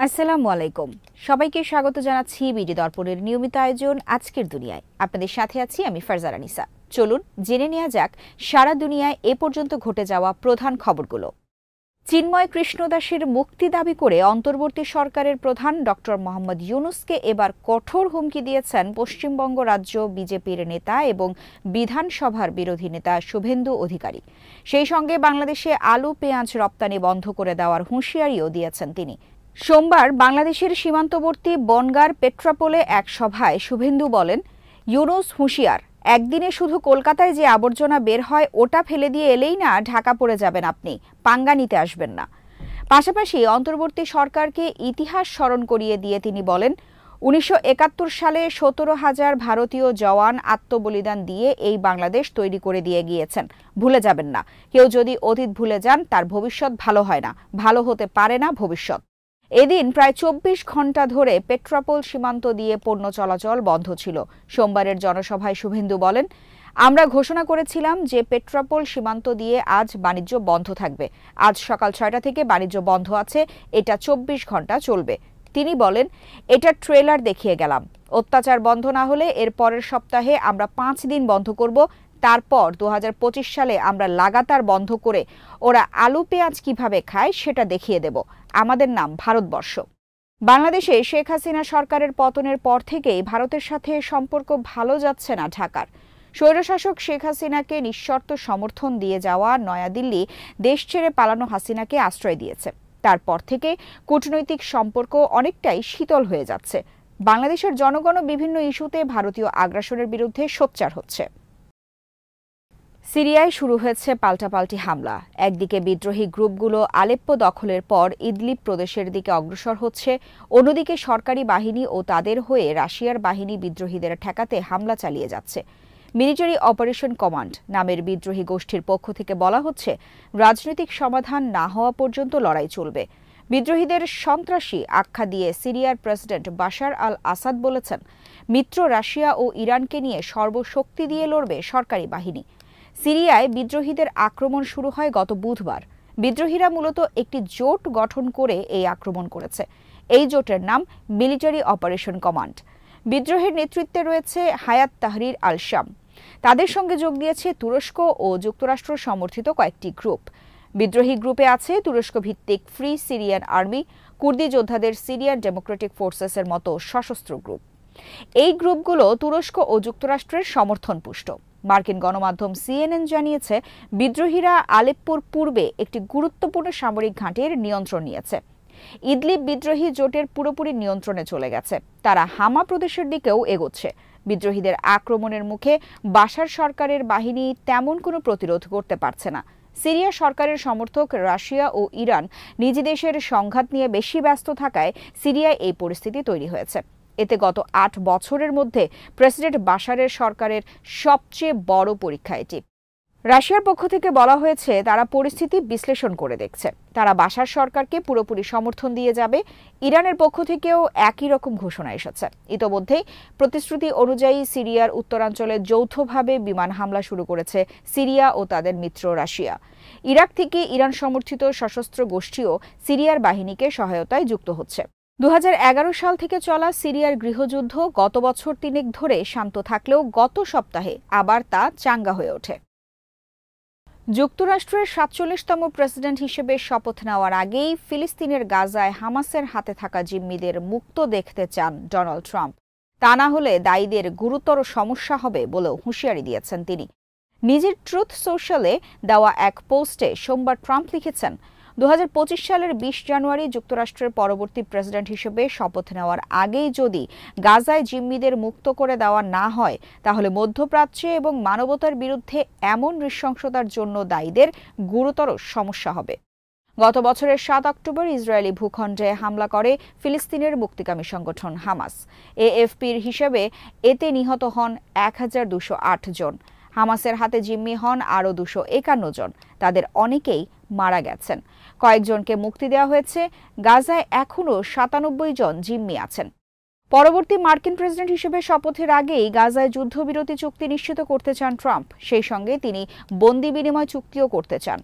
আসসালামু আলাইকুম। সবাইকে স্বাগত জানাচ্ছি বিডি দর্পণের নিয়মিত আয়োজন আজকের দুনিয়ায়। আপনাদের সাথে আছি আমি ফারজানা নিসা। চলুন জেনে নেওয়া যাক সারা দুনিয়ায় এ পর্যন্ত ঘটে যাওয়া প্রধান খবরগুলো। চিন্ময় কৃষ্ণদাসের মুক্তি দাবি করে অন্তর্বর্তী সরকারের প্রধান ডক্টর মোহাম্মদ ইউনূসকে এবার কঠোর হুমকি দিয়েছেন পশ্চিমবঙ্গ রাজ্য বিজেপির নেতা এবং বিধানসভার বিরোধী নেতা শুভেন্দু অধিকারী। সেই সঙ্গে বাংলাদেশে আলু পেঁয়াজ রপ্তানি বন্ধ করে দেওয়ার হুঁশিয়ারিও দিয়েছেন তিনি। সোমবার বাংলাদেশের সীমান্তবর্তী বনগাঁর পেট্রাপোলে এক সভায় শুভেন্দু বলেন, ইউনূস হুঁশিয়ার, একদিনে শুধু কলকাতায় যে আবর্জনা বের হয় ওটা ফেলে দিয়ে এলেই না ঢাকা পড়ে যাবেন, আপনি পাঙ্গা নিতে আসবেন না। পাশাপাশি অন্তর্বর্তী সরকারকে ইতিহাস স্মরণ করিয়ে দিয়ে তিনি বলেন, ১৯৭১ সালে ১৭,০০০ ভারতীয় জওয়ান আত্মবলিদান দিয়ে এই বাংলাদেশ তৈরি করে দিয়ে গিয়েছেন, ভুলে যাবেন না। কেউ যদি অতীত ভুলে যান তার ভবিষ্যৎ ভালো হয় না, ভালো হতে পারে না ভবিষ্যৎ। এদিন প্রায় ২৪ ঘণ্টা ধরে পেট্রাপোল সীমান্ত দিয়ে পণ্য চলাচল বন্ধ ছিল। সোমবারের জনসভায় শুভেন্দু বলেন, আমরা ঘোষণা করেছিলাম যে পেট্রাপোল সীমান্ত দিয়ে আজ বাণিজ্য বন্ধ থাকবে। আজ সকাল ৬টা থেকে বাণিজ্য বন্ধ আছে, এটা ২৪ ঘণ্টা চলবে। তিনি বলেন, এটা ট্রেলার দেখিয়ে গেলাম, অত্যাচার বন্ধ না হলে এর পরের সপ্তাহে আমরা ৫ দিন বন্ধ করব, তারপর ২০২৫ সালে আমরা লাগাতার বন্ধ করে ওরা আলু পেঁয়াজ কিভাবে খায় সেটা দেখিয়ে দেব। আমাদের নাম ভারতবর্ষ। বাংলাদেশে শেখ হাসিনা সরকারের পতনের পর থেকেই ভারতের সাথে সম্পর্ক ভালো যাচ্ছে না ঢাকার। স্বৈরশাসক শেখ হাসিনাকে নিঃশর্ত সমর্থন দিয়ে যাওয়া নয়াদিল্লি দেশ ছেড়ে পালানো হাসিনাকে আশ্রয় দিয়েছে। তারপর থেকে কূটনৈতিক সম্পর্ক অনেকটাই শীতল হয়ে যাচ্ছে। বাংলাদেশের জনগণও বিভিন্ন ইস্যুতে ভারতীয় আগ্রাসনের বিরুদ্ধে সোচ্চার হচ্ছে। সিরিয়ায় শুরু হয়েছে পাল্টাপাল্টি হামলা। একদিকে বিদ্রোহী গ্রুপগুলো আলেপ্পো দখলের পর ইদলিব প্রদেশের দিকে অগ্রসর হচ্ছে, অন্যদিকে সরকারি বাহিনী ও তাদের হয়ে রাশিয়ার বাহিনী বিদ্রোহীদের ঠেকাতে হামলা চালিয়ে যাচ্ছে। মিলিটারি অপারেশন কমান্ড নামের বিদ্রোহী গোষ্ঠীর পক্ষ থেকে বলা হচ্ছে, রাজনৈতিক সমাধান না হওয়া পর্যন্ত লড়াই চলবে। বিদ্রোহীদের সন্ত্রাসী আখ্যা দিয়ে সিরিয়ার প্রেসিডেন্ট বাশার আল আসাদ বলেছেন, মিত্র রাশিয়া ও ইরানকে নিয়ে সর্বশক্তি দিয়ে লড়বে সরকারি বাহিনী। সিরিয়ায় বিদ্রোহীদের আক্রমণ শুরু হয় গত বুধবার। বিদ্রোহীরা মূলত একটি জোট গঠন করে এই আক্রমণ করেছে। এই জোটের নাম মিলিটারি অপারেশন কমান্ড। বিদ্রোহের নেতৃত্বে রয়েছে হায়াত তাহরির আল শাম। তাদের সঙ্গে যোগ দিয়েছে তুরস্ক ও যুক্তরাষ্ট্র সমর্থিত কয়েকটি গ্রুপ। বিদ্রোহী গ্রুপে আছে তুরস্ক ভিত্তিক ফ্রি সিরিয়ান আর্মি, কুর্দি যোদ্ধাদের সিরিয়ান ডেমোক্রেটিক ফোর্সেসের মতো সশস্ত্র গ্রুপ। এই গ্রুপগুলো তুরস্ক ও যুক্তরাষ্ট্রের সমর্থন পুষ্ট। মার্কিন গণমাধ্যম সিএনএন জানিয়েছে, বিদ্রোহীরা আলেপ্পোর পূর্বে একটি গুরুত্বপূর্ণ সামরিক ঘাঁটির নিয়ন্ত্রণ নিয়েছে। ইদলিব বিদ্রোহী জোটের পুরোপুরি নিয়ন্ত্রণে চলে গেছে। তারা হামা প্রদেশের দিকেও এগোচ্ছে। বিদ্রোহীদের আক্রমণের মুখে বাশার সরকারের বাহিনী তেমন কোনো প্রতিরোধ করতে পারছে না। সিরিয়া সরকারের সমর্থক রাশিয়া ও ইরান নিজ দেশের সংঘাত নিয়ে বেশি ব্যস্ত থাকায় সিরিয়ায় এই পরিস্থিতি তৈরি হয়েছে। এতে গত ৮ বছরের মধ্যে প্রেসিডেন্ট বাশারের সরকারের সবচেয়ে বড় পরীক্ষা এটি। রাশিয়ার পক্ষ থেকে বলা হয়েছে, তারা পরিস্থিতি বিশ্লেষণ করে দেখছে, তারা বাশার সরকারকে পুরোপুরি সমর্থন দিয়ে যাবে। ইরানের পক্ষ থেকেও একই রকম ঘোষণা এসেছে। ইতোমধ্যেই প্রতিশ্রুতি অনুযায়ী সিরিয়ার উত্তরাঞ্চলে যৌথভাবে বিমান হামলা শুরু করেছে সিরিয়া ও তাদের মিত্র রাশিয়া। ইরাক থেকে ইরান সমর্থিত সশস্ত্র গোষ্ঠীও সিরিয়ার বাহিনীকে সহায়তায় যুক্ত হচ্ছে। ২০১১ সাল থেকে চলা সিরিয়ার গৃহযুদ্ধ গত বছর ৩ ধরে শান্ত থাকলেও গত সপ্তাহে আবার তা চাঙ্গা হয়ে ওঠে। যুক্তরাষ্ট্রের ৪৭তম প্রেসিডেন্ট হিসেবে শপথ নেওয়ার আগেই ফিলিস্তিনের গাজায় হামাসের হাতে থাকা জিম্মিদের মুক্ত দেখতে চান ডোনাল্ড ট্রাম্প। তা না হলে দায়ীদের গুরুতর সমস্যা হবে বলেও হুঁশিয়ারি দিয়েছেন তিনি। নিজের ট্রুথ সোশ্যালে দেওয়া এক পোস্টে সোমবার ট্রাম্প লিখেছেন, ২০২৫ সালের ২০ জানুয়ারি যুক্তরাষ্ট্রের পরবর্তী প্রেসিডেন্ট হিসেবে শপথ নেওয়ার আগেই যদি গাজায় জিম্মিদের মুক্ত করে দেওয়া না হয়, তাহলে মধ্যপ্রাচ্যে এবং মানবতার বিরুদ্ধে এমন নৃশংসতার জন্য দায়ীদের গুরুতর সমস্যা হবে। গত বছরের ৭ অক্টোবর ইসরায়েলি ভূখণ্ডে হামলা করে ফিলিস্তিনের মুক্তিকামী সংগঠন হামাস। এএফপির হিসেবে এতে নিহত হন ১,২০৮ জন। হামাসের হাতে জিম্মি হন আরও ২৫১ জন। তাদের অনেকেই মারা গেছেন। কয়েকজনকে মুক্তি দেওয়া হয়েছে। গাজায় এখনও ৯৭ জন জিম্মি আছেন। পরবর্তী মার্কিন প্রেসিডেন্ট হিসেবে শপথের আগেই গাজায় যুদ্ধবিরতি চুক্তি নিশ্চিত করতে চান ট্রাম্প। সেই সঙ্গে তিনি বন্দি বিনিময় চুক্তিও করতে চান।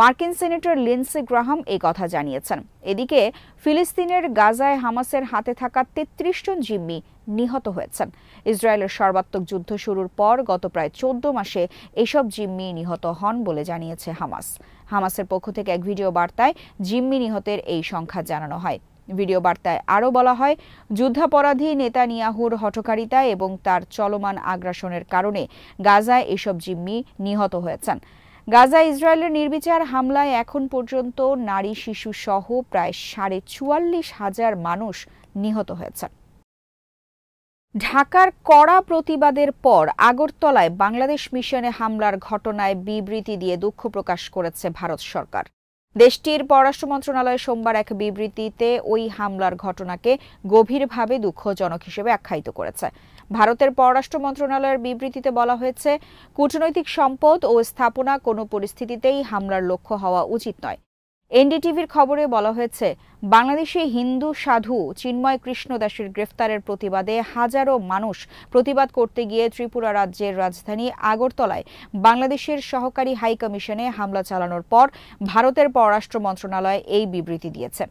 মার্কিন সিনেটর লিন্ডসে গ্রাহাম এই কথা জানিয়েছেন। এদিকে ফিলিস্তিনের গাজায় হামাসের হাতে থাকা ৩৩ জন জিম্মি নিহত হয়েছেন। ইসরায়েলের সর্বাত্মক যুদ্ধ শুরুর পর গত প্রায় ১৪ মাসে এসব জিম্মি নিহত হন বলে জানিয়েছে হামাস। হামাসের পক্ষ থেকে এক ভিডিও বার্তায় জিম্মি নিহতের এই সংখ্যা জানানো হয়। ভিডিও বার্তায় আরও বলা হয়, যুদ্ধাপরাধী নেতানিয়াহুর হঠকারিতা এবং তার চলমান আগ্রাসনের কারণে গাজায় এসব জিম্মি নিহত হয়েছেন। গাজায় ইসরায়েলের নির্বিচার হামলায় এখন পর্যন্ত নারী শিশু সহ প্রায় ৪৪,৫০০ মানুষ নিহত হয়েছেন। ঢাকার কড়া প্রতিবাদের পর আগরতলায় বাংলাদেশ মিশনে হামলার ঘটনায় বিবৃতি দিয়ে দুঃখ প্রকাশ করেছে ভারত সরকার। দেশটির পররাষ্ট্র মন্ত্রণালয় সোমবার এক বিবৃতিতে ওই হামলার ঘটনাকে গভীরভাবে দুঃখজনক হিসেবে আখ্যায়িত করেছে। ভারতের পররাষ্ট্র মন্ত্রণালয়ের বিবৃতিতে বলা হয়েছে, কূটনৈতিক সম্পদ ও স্থাপনা কোনো পরিস্থিতিতেই হামলার লক্ষ্য হওয়া উচিত নয়। এনডিটিভির খবরে বলা হয়েছে, বাংলাদেশে হিন্দু সাধু চিন্ময় কৃষ্ণ দাসের গ্রেফতারের প্রতিবাদে হাজারো মানুষ প্রতিবাদ করতে গিয়ে ত্রিপুরা রাজ্যের রাজধানী আগরতলায় বাংলাদেশের সহকারী হাই কমিশনে হামলা চালানোর পর ভারতের পররাষ্ট্র মন্ত্রণালয় এই বিবৃতি দিয়েছে।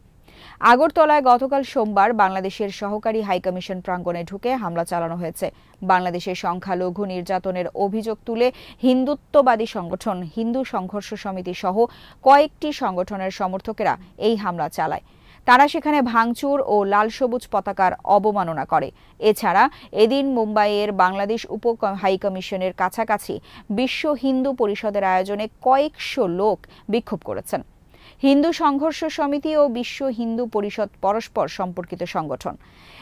আগরতলায় গতকাল সোমবার বাংলাদেশের সহকারী হাইকমিশন প্রাঙ্গণে ঢুকে হামলা চালানো হয়েছে। বাংলাদেশের সংখ্যালঘু নির্যাতনের অভিযোগ তুলে হিন্দুত্ববাদী সংগঠন হিন্দু সংঘর্ষ সমিতি সহ কয়েকটি সংগঠনের সমর্থকেরা এই হামলা চালায়। তারা সেখানে ভাঙচুর ও লাল সবুজ পতাকার অবমাননা করে। এছাড়া এদিন মুম্বাইয়ের বাংলাদেশ উপ হাইকমিশনের কাছাকাছি বিশ্ব হিন্দু পরিষদের আয়োজনে কয়েকশো লোক বিক্ষোভ করেছেন। হিন্দু সংঘর্ষ সমিতি ও বিশ্ব হিন্দু পরিষদ পরস্পর সম্পর্কিত সংগঠন।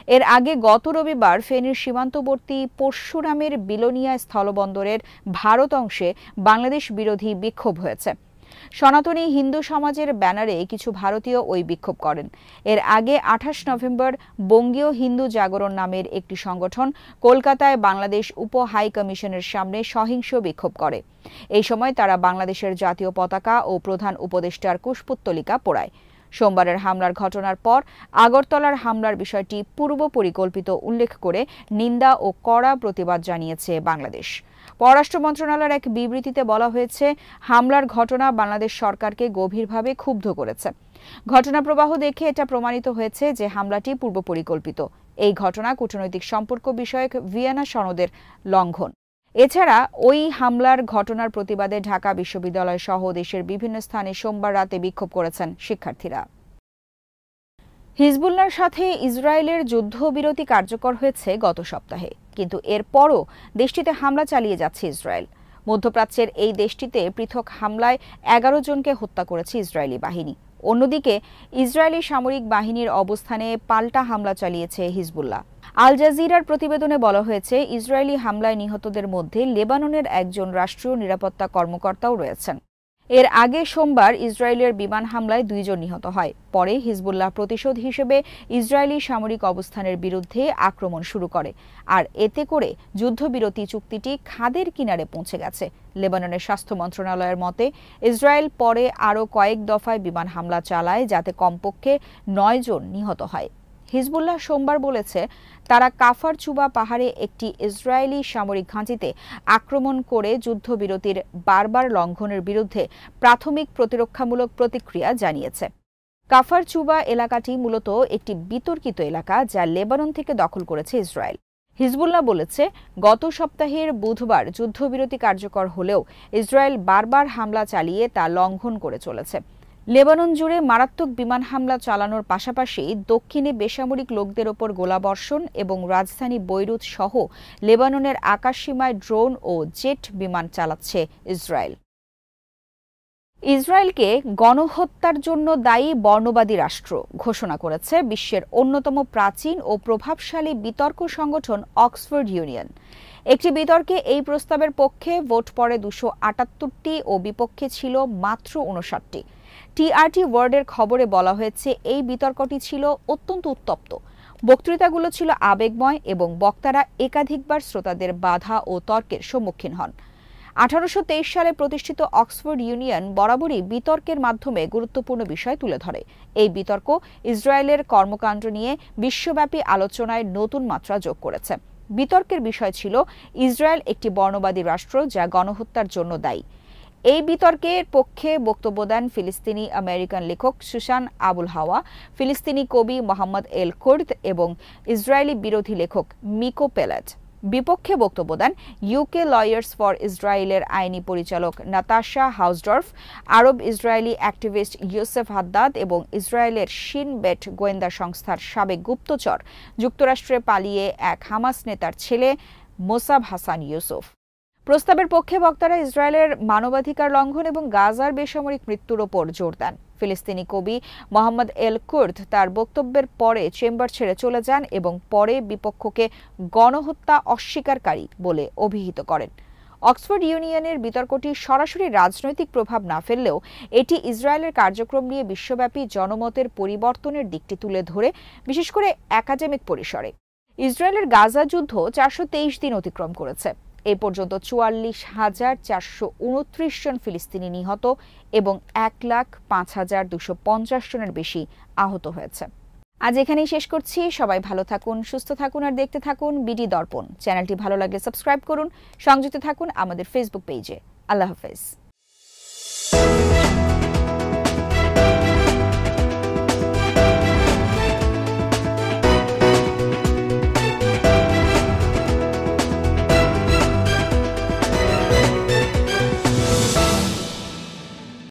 এর আগে গত রবিবার ফেনীর সীমান্তবর্তী পরশুরামের বিলোনিয়া স্থলবন্দরের ভারত অংশে বাংলাদেশ বিরোধী বিক্ষোভ হয়েছে। সনাতনী হিন্দু সমাজের ব্যানারে কিছু ভারতীয় ওই বিক্ষোভ করেন। এর আগে ২৮ নভেম্বর বঙ্গীয় হিন্দু জাগরণ নামের একটি সংগঠন কলকাতায় বাংলাদেশ উপ হাই কমিশনের সামনে সহিংস বিক্ষোভ করে। এই সময় তারা বাংলাদেশের জাতীয় পতাকা ও প্রধান উপদেষ্টার কুশপুত্তলিকা পোড়ায়। সোমবারের হামলার ঘটনার পর আগরতলার হামলার বিষয়টি পূর্ব পরিকল্পিত উল্লেখ করে নিন্দা ও কড়া প্রতিবাদ জানিয়েছে বাংলাদেশ। পররাষ্ট্র মন্ত্রণালয়ের এক বিবৃতিতে বলা হয়েছে, হামলার ঘটনা বাংলাদেশ সরকারকে গভীরভাবে ক্ষুব্ধ করেছে। ঘটনা প্রবাহ দেখে এটা প্রমাণিত হয়েছে যে হামলাটি পূর্ব পরিকল্পিত। এই ঘটনা কূটনৈতিক সম্পর্ক বিষয়ক ভিয়েনা সনদের লঙ্ঘন। এছাড়া ওই হামলার ঘটনার প্রতিবাদে ঢাকা বিশ্ববিদ্যালয় সহ দেশের বিভিন্ন স্থানে সোমবার রাতে বিক্ষোভ করেছেন শিক্ষার্থীরা। হিজবুল্লাহর সাথে ইসরায়েলের যুদ্ধবিরতি কার্যকর হয়েছে গত সপ্তাহে, কিন্তু এরপরও দেশটিতে হামলা চালিয়ে যাচ্ছে ইসরায়েল। মধ্যপ্রাচ্যের এই দেশটিতে পৃথক হামলায় ১১ জনকে হত্যা করেছে ইসরায়েলি বাহিনী। অন্যদিকে ইসরায়েলি সামরিক বাহিনীর অবস্থানে পাল্টা হামলা চালিয়েছে হিজবুল্লাহ। আল জাজিরার প্রতিবেদনে বলা হয়েছে, ইসরায়েলি হামলায় নিহতদের মধ্যে লেবাননের একজন রাষ্ট্রীয় নিরাপত্তা কর্মকর্তাও রয়েছেন। এর আগে সোমবার ইসরায়েলের বিমান হামলায় ২ জন নিহত হয়। পরে হিজবুল্লাহ প্রতিশোধ হিসেবে ইসরায়েলি সামরিক অবস্থানের বিরুদ্ধে আক্রমণ শুরু করে। আর এতে করে যুদ্ধবিরতি চুক্তিটি খাদের কিনারে পৌঁছে গেছে। লেবাননের স্বাস্থ্য মন্ত্রণালয়ের মতে, ইসরায়েল পরে আরও কয়েক দফায় বিমান হামলা চালায়, যাতে কমপক্ষে ৯ জন নিহত হয়। হিজবুল্লাহ সোমবার বলেছে, তারা কাফার চুবা পাহাড়ে একটি ইসরায়েলি সামরিক ঘাঁটিতে আক্রমণ করে যুদ্ধবিরতির বারবার লঙ্ঘনের বিরুদ্ধে প্রাথমিক প্রতিরক্ষামূলক প্রতিক্রিয়া জানিয়েছে। কাফার চুবা এলাকাটি মূলত একটি বিতর্কিত এলাকা, যা লেবানন থেকে দখল করেছে ইসরায়েল। হিজবুল্লাহ বলেছে, গত সপ্তাহের বুধবার যুদ্ধবিরতি কার্যকর হলেও ইসরায়েল বারবার হামলা চালিয়ে তা লঙ্ঘন করে চলেছে। লেবানন জুড়ে মারাত্মক বিমান হামলা চালানোর পাশাপাশি দক্ষিণে বেসামরিক লোকদের ওপর গোলাবর্ষণ এবং রাজধানী বৈরুত সহ লেবাননের আকাশসীমায় ড্রোন ও জেট বিমান চালাচ্ছে ইসরায়েল। ইসরায়েলকে গণহত্যার জন্য দায়ী বর্ণবাদী রাষ্ট্র ঘোষণা করেছে বিশ্বের অন্যতম প্রাচীন ও প্রভাবশালী বিতর্ক সংগঠন অক্সফোর্ড ইউনিয়ন। একটি বিতর্কে এই প্রস্তাবের পক্ষে ভোট পড়ে ২৭৮টি ও বিপক্ষে ছিল মাত্র ৫৯টি। টিআরটি ওয়ার্ল্ডের খবরে বলা হয়েছে, এই বিতর্কটি ছিল অত্যন্ত উত্তপ্ত। বক্তৃতাগুলো ছিল আবেগময় এবং বক্তারা একাধিকবার শ্রোতাদের বাধা ও তর্কের সম্মুখীন হন। ১৮২৩ সালে প্রতিষ্ঠিত অক্সফোর্ড ইউনিয়ন বরাবরই বিতর্কের মাধ্যমে গুরুত্বপূর্ণ বিষয় তুলে ধরে। এই বিতর্ক ইসরায়েলের কর্মকাণ্ড নিয়ে বিশ্বব্যাপী আলোচনায় নতুন মাত্রা যোগ করেছে। বিতর্কের বিষয় ছিল, ইসরায়েল একটি বর্ণবাদী রাষ্ট্র যা গণহত্যার জন্য দায়ী। এই বিতর্কের পক্ষে বক্তব্য দেন ফিলিস্তিনি আমেরিকান লেখক সুসান আবুল হাওয়া, ফিলিস্তিনি কবি মোহাম্মদ এল কুর্দ এবং ইসরায়েলি বিরোধী লেখক মিকো পেলেট। বিপক্ষে বক্তব্য দেন ইউকে লয়ার্স ফর ইসরায়েলের আইনি পরিচালক নাতাশা হাউসডর্ফ, আরব ইসরায়েলি অ্যাক্টিভিস্ট ইউসেফ হাদ্দাদ এবং ইসরায়েলের শিন বেট গোয়েন্দা সংস্থার সাবেক গুপ্তচর, যুক্তরাষ্ট্রে পালিয়ে এক হামাস নেতার ছেলে মোসাব হাসান ইউসুফ। প্রস্তাবের পক্ষে বক্তারা ইসরায়েলের মানবাধিকার লঙ্ঘন এবং গাজার বেসামরিক মৃত্যুর ওপর জোর দেন। ফিলিস্তিনি কবি মোহাম্মদ এল কুর্দ তার বক্তব্যের পরে চেম্বার ছেড়ে চলে যান এবং পরে বিপক্ষকে গণহত্যা অস্বীকারী বলে অভিহিত করেন। অক্সফোর্ড ইউনিয়নের বিতর্কটি সরাসরি রাজনৈতিক প্রভাব না ফেললেও এটি ইসরায়েলের কার্যক্রম নিয়ে বিশ্বব্যাপী জনমতের পরিবর্তনের দিকটি তুলে ধরে, বিশেষ করে একাডেমিক পরিসরে। ইসরায়েলের গাজা যুদ্ধ 423 দিন অতিক্রম করেছে। এ পর্যন্ত 44,429 জন ফিলিস্তিনি নিহত এবং 1,05,250 জনের বেশি আহত হয়েছে। আজ এখানেই শেষ করছি। সবাই ভালো থাকুন, সুস্থ থাকুন আর দেখতে থাকুন বিডি দর্পণ। চ্যানেলটি ভালো লাগলে সাবস্ক্রাইব করুন, সংযুক্ত থাকুন আমাদের ফেসবুক পেজে। আল্লাহ হাফেজ।